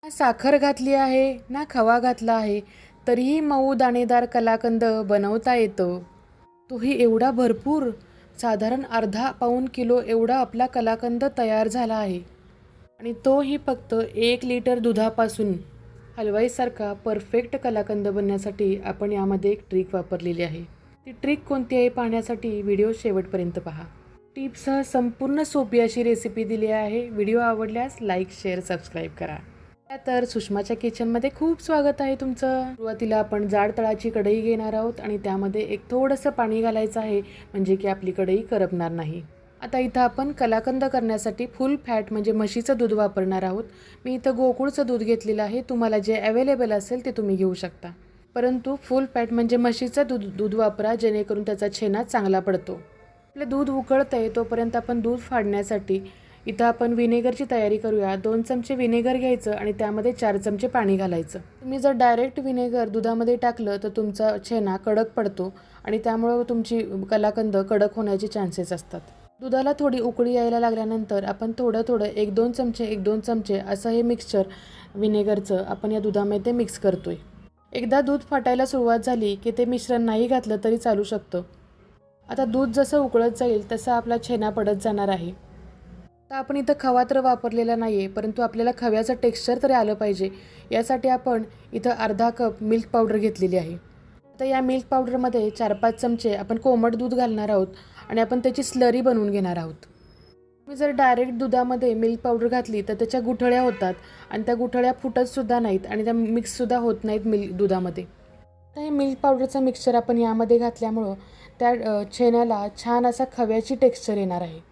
ना साखर घातली आहे ना खवा घातला आहे, तरीही मऊ दाणेदार कलाकंद बनवता येतो. तोही एवढा भरपूर, साधारण अर्धा पाऊण किलो एवढा आपला कलाकंद तयार झाला आहे. आणि तोही फक्त 1 लिटर दुधापासून. हलवाईसारखा परफेक्ट कलाकंद बनण्यासाठी आपण यामध्ये एक ट्रिक वापरलेली आहे. ती ट्रिक कोणती आहे पाहण्यासाठी व्हिडिओ शेवटपर्यंत पहा. टिप्ससह संपूर्ण सोपी अशी रेसिपी दिली आहे. व्हिडिओ आवडल्यास लाईक, शेअर, सबस्क्राईब करा. तर सुषमाच्या किचनमध्ये खूप स्वागत आहे तुमचं. सुरुवातीला आपण जाड तळाची कढई घेणार आहोत आणि त्यामध्ये एक थोडंसं पाणी घालायचं आहे, म्हणजे की आपली कढई करपणार नाही. आता इथं आपण कलाकंद करण्यासाठी फुल फॅट म्हणजे म्हशीचं दूध वापरणार आहोत. मी इथं गोकुळचं दूध घेतलेलं आहे. तुम्हाला जे अवेलेबल असेल ते तुम्ही घेऊ शकता, परंतु फुल फॅट म्हणजे म्हशीचं दूध वापरा, जेणेकरून त्याचा छेना चांगला पडतो. आपलं दूध उकळतंय तोपर्यंत आपण दूध फाडण्यासाठी इथं आपण व्हिनेगरची तयारी करूया. 2 चमचे व्हिनेगर घ्यायचं आणि त्यामध्ये 4 चमचे पाणी घालायचं. तुम्ही जर डायरेक्ट व्हिनेगर दुधामध्ये टाकलं तर तुमचा छेना कडक पडतो आणि त्यामुळं तुमची कलाकंद कडक होण्याचे चान्सेस असतात. दुधाला थोडी उकळी यायला लागल्यानंतर आपण थोडं 1-2 चमचे असं हे मिक्सचर व्हिनेगरचं आपण या दुधामध्ये मिक्स करतोय. एकदा दूध फाटायला सुरुवात झाली की ते मिश्रण नाही घातलं तरी चालू शकतं. आता दूध जसं उकळत जाईल तसं आपला छेना पडत जाणार आहे. तर आपण इथं खवा तर वापरलेला नाही आहे, परंतु आपल्याला खव्याचं टेक्स्चर तरी आलं पाहिजे, यासाठी आपण इथं अर्धा कप मिल्क पावडर घेतलेली आहे. आता या मिल्क पावडरमध्ये 4-5 चमचे आपण कोमट दूध घालणार आहोत आणि आपण त्याची स्लरी बनवून घेणार आहोत. तुम्ही जर डायरेक्ट दुधामध्ये मिल्क पावडर घातली तर त्याच्या गुठळ्या होतात आणि त्या गुठळ्या फुटतसुद्धा नाहीत आणि त्या मिक्ससुद्धा होत नाहीत दुधामध्ये. तर हे मिल्क पावडरचं मिक्सचर आपण यामध्ये घातल्यामुळं त्या छेन्याला छान असा खव्याची टेक्स्चर येणार आहे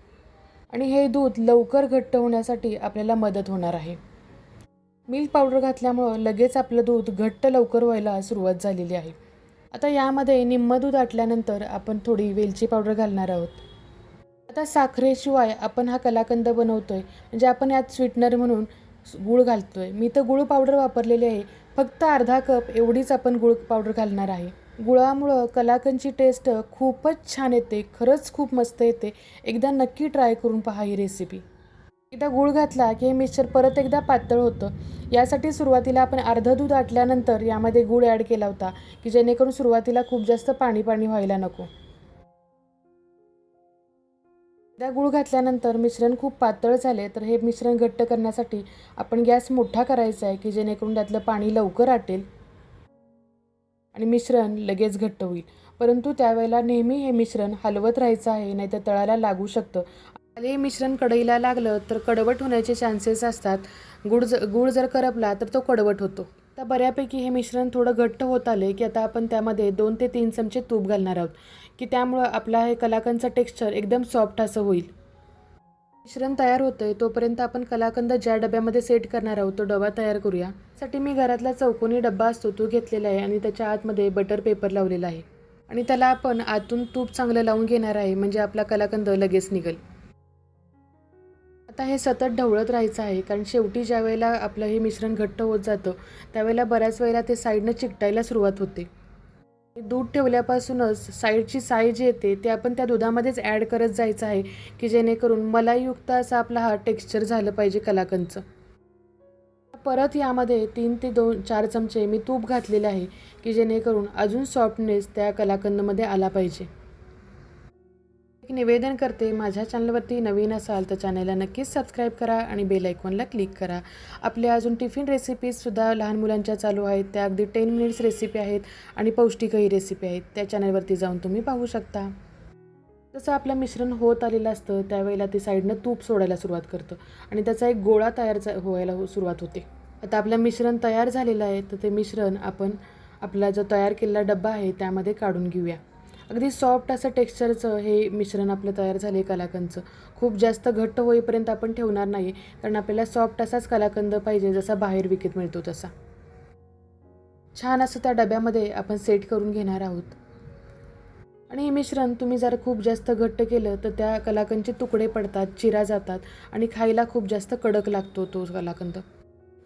आणि हे दूध लवकर घट्ट होण्यासाठी आपल्याला मदत होणार आहे. मिल्क पावडर घातल्यामुळं लगेच आपलं दूध घट्ट लवकर व्हायला सुरुवात झालेली आहे. आता यामध्ये निम्मं दूध आटल्यानंतर आपण थोडी वेलची पावडर घालणार आहोत. आता साखरेशिवाय आपण हा कलाकंद बनवतोय, म्हणजे आपण यात स्वीटनर म्हणून गूळ घालतोय. मी तर गूळ पावडर वापरलेली आहे. फक्त अर्धा कप एवढीच आपण गूळ पावडर घालणार आहे. गुळामुळं कलाकंदची टेस्ट खूपच छान येते, खरंच खूप मस्त येते. एकदा नक्की ट्राय करून पहा ही रेसिपी. एकदा गूळ घातला की हे मिक्सचर परत एकदा पातळ होतं. यासाठी सुरुवातीला आपण अर्धं दूध आटल्यानंतर यामध्ये गूळ ॲड केला होता, की जेणेकरून सुरुवातीला खूप जास्त पाणी व्हायला नको. एकदा गूळ घातल्यानंतर मिश्रण खूप पातळ झाले तर हे मिश्रण घट्ट करण्यासाठी आपण गॅस मोठा करायचा आहे, की जेणेकरून त्यातलं पाणी लवकर आटेल आणि मिश्रण लगेच घट्ट होईल. परंतु त्यावेळेला नेहमी हे मिश्रण हलवत राहायचं आहे, नाहीतर तळाला लागू शकतं. हे मिश्रण कढईला लागलं तर कडवट होण्याचे चान्सेस असतात. गूळ जर करपला तर तो कडवट होतो. आता बऱ्यापैकी हे मिश्रण थोडं घट्ट होत आले की आता आपण त्यामध्ये 2 ते 3 चमचे तूप घालणार आहोत, की त्यामुळं आपला हे कलाकंदचं टेक्स्चर एकदम सॉफ्ट असं होईल. मिश्रण तयार होतंय तोपर्यंत आपण कलाकंद ज्या डब्यामध्ये सेट करणार आहोत तो डबा तयार करूया. त्यासाठी मी घरातला चौकोनी डब्बा असतो तो घेतलेला आहे आणि त्याच्या आतमध्ये बटर पेपर लावलेला आहे आणि त्याला आपण आतून तूप चांगलं लावून घेणार आहे, म्हणजे आपला कलाकंद लगेच निघेल. आता हे सतत ढवळत राहायचं आहे, कारण शेवटी ज्या वेळेला आपलं हे मिश्रण घट्ट होत जातं त्यावेळेला बऱ्याच वेळेला ते साईडनं चिकटायला सुरुवात होते. दूध ठेवल्यापासूनच साईडची साय जी येते ते आपण त्या दुधामध्येच ॲड करत जायचं आहे, की जेणेकरून मलाईयुक्त असा आपला हा टेक्स्चर झालं पाहिजे कलाकंदचं. परत यामध्ये 3 ते 4 चमचे मी तूप घातलेले आहे, की जेणेकरून अजून सॉफ्टनेस त्या कलाकंदमध्ये आला पाहिजे. एक निवेदन करते, माझ्या चॅनलवरती नवीन असाल तर चॅनलला नक्कीच सबस्क्राईब करा आणि बेल आयकॉनला क्लिक करा. आपल्या अजून टिफिन रेसिपीजसुद्धा लहान मुलांच्या चालू आहेत, त्या अगदी 10 मिनिट्स रेसिपी आहेत आणि पौष्टिकही रेसिपी आहेत. त्या चॅनलवरती जाऊन तुम्ही पाहू शकता. जसं आपलं मिश्रण होत आलेलं असतं त्यावेळेला ते साईडनं तूप सोडायला सुरुवात करतं आणि त्याचा एक गोळा व्हायला सुरुवात होते. आता आपलं मिश्रण तयार झालेलं आहे, तर ते मिश्रण आपण आपला जो तयार केलेला डब्बा आहे त्यामध्ये काढून घेऊया. अगदी सॉफ्ट असं टेक्स्चरचं हे मिश्रण आपलं तयार झालं आहे कलाकंदचं. खूप जास्त घट्ट होईपर्यंत आपण ठेवणार नाही, कारण आपल्याला सॉफ्ट असाच कलाकंद पाहिजे जसा बाहेर विकत मिळतो तसा. छान असं त्या डब्यामध्ये आपण सेट करून घेणार आहोत. आणि हे मिश्रण तुम्ही जर खूप जास्त घट्ट केलं तर त्या कलाकंदचे तुकडे पडतात, चिरा जातात आणि खायला खूप जास्त कडक लागतो तो कलाकंद.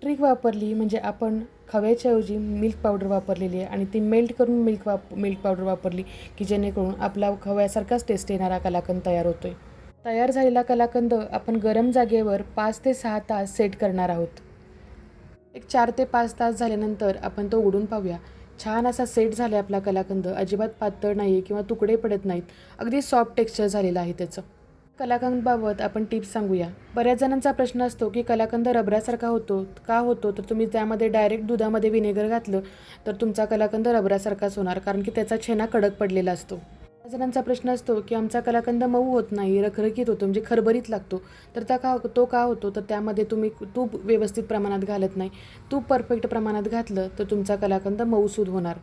ट्रिक वापरली म्हणजे आपण खव्याच्याऐवजी मिल्क पावडर वापरलेली आहे आणि ती मेल्ट करून मिल्क पावडर वापरली, की जेणेकरून आपला खव्यासारखाच टेस्ट येणारा कलाकंद तयार होतोय. तयार झालेला कलाकंद आपण गरम जागेवर 5 ते 6 तास सेट करणार आहोत. एक 4 ते 5 तास झाल्यानंतर आपण तो उघडून पाहूया. छान असा सेट झाला आहे आपला कलाकंद. अजिबात पातळ नाही आहे किंवा तुकडे पडत नाहीत. अगदी सॉफ्ट टेक्स्चर झालेलं आहे त्याचं. कलाकंदबाबत आपण टिप्स सांगूया. बऱ्याच जणांचा प्रश्न असतो की कलाकंद रबरासारखा होतो. का होतो? तर तुम्ही त्यामध्ये डायरेक्ट दुधामध्ये व्हिनेगर घातलं तर तुमचा कलाकंद रबरासारखाच होणार, कारण की त्याचा छेना कडक पडलेला असतो. बऱ्याच जणांचा प्रश्न असतो की आमचा कलाकंद मऊ होत नाही, रखरखीत होतो, म्हणजे खरबरीत लागतो. तर तो का होतो? तर त्यामध्ये तुम्ही तूप व्यवस्थित प्रमाणात घालत नाही. तूप परफेक्ट प्रमाणात घातलं तर तुमचा कलाकंद मऊसूद होणार.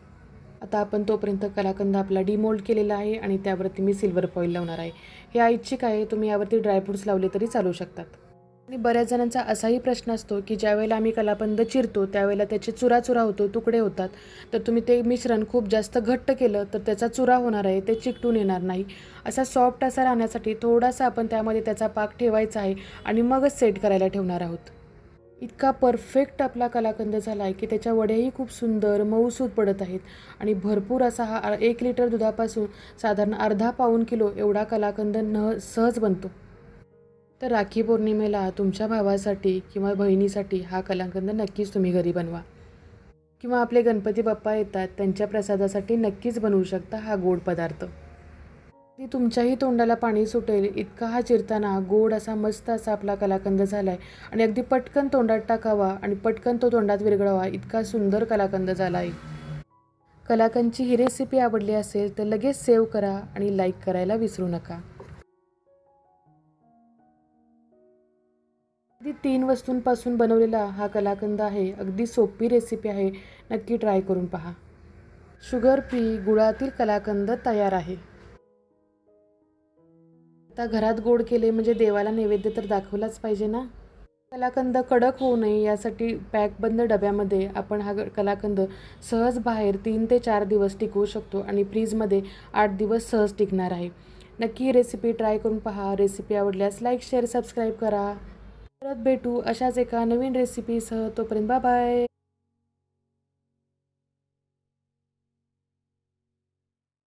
आता आपण तोपर्यंत कलाकंद आपला डिमोल्ड केलेला आहे आणि त्यावरती मी सिल्वर फॉईल लावणार आहे. हे ऐच्छिक आहे, तुम्ही यावरती ड्रायफ्रूट्स लावले तरी चालू शकतात. आणि बऱ्याच जणांचा असाही प्रश्न असतो की ज्यावेळेला आम्ही कलाकंद चिरतो त्यावेळेला त्याचे चुरा होतो, तुकडे होतात. तर तुम्ही ते मिश्रण खूप जास्त घट्ट केलं तर त्याचा चुरा होणार आहे, ते चिकटून येणार नाही. असा सॉफ्ट असा राहण्यासाठी थोडासा आपण त्यामध्ये त्याचा पाक ठेवायचा आहे आणि मगच सेट करायला ठेवणार आहोत. इतका परफेक्ट आपला कलाकंद झाला आहे की त्याच्या वड्याही खूप सुंदर मऊसूत पडत आहेत आणि भरपूर असा हा 1 लिटर दुधापासून साधारण अर्धा पाऊण किलो एवढा कलाकंद सहज बनतो. तर राखी पौर्णिमेला तुमच्या भावासाठी किंवा बहिणीसाठी हा कलाकंद नक्कीच तुम्ही घरी बनवा. किंवा आपले गणपती बाप्पा येतात त्यांच्या प्रसादासाठी नक्कीच बनवू शकता हा गोड पदार्थ. ती तुमच्याही तोंडाला पाणी सुटेल इतका हा चिरताना गोड असा मस्त असा आपला कलाकंद झाला आहे आणि अगदी पटकन तोंडात टाकावा आणि पटकन तो तोंडात विरघळावा इतका सुंदर कलाकंद झाला आहे. कलाकंदची ही रेसिपी आवडली असेल तर लगेच सेव्ह करा आणि लाईक करायला विसरू नका. अगदी 3 वस्तूंपासून बनवलेला हा कलाकंद आहे. अगदी सोपी रेसिपी आहे, नक्की ट्राय करून पहा. शुगर फ्री गुळातील कलाकंद तयार आहे. आता घरात गोड केले म्हणजे देवाला नैवेद्य तर दाखवलाच पाहिजे ना. कलाकंद कडक होऊ नये यासाठी पॅकबंद डब्यामध्ये आपण हा कलाकंद सहज बाहेर 3 ते 4 दिवस टिकवू शकतो आणि फ्रीजमध्ये 8 दिवस सहज टिकणार आहे. नक्की ही रेसिपी ट्राय करून पहा. रेसिपी आवडल्यास लाईक, शेअर, सबस्क्राईब करा. परत भेटू अशाच एका नवीन रेसिपीसह. तोपर्यंत बाय बाय.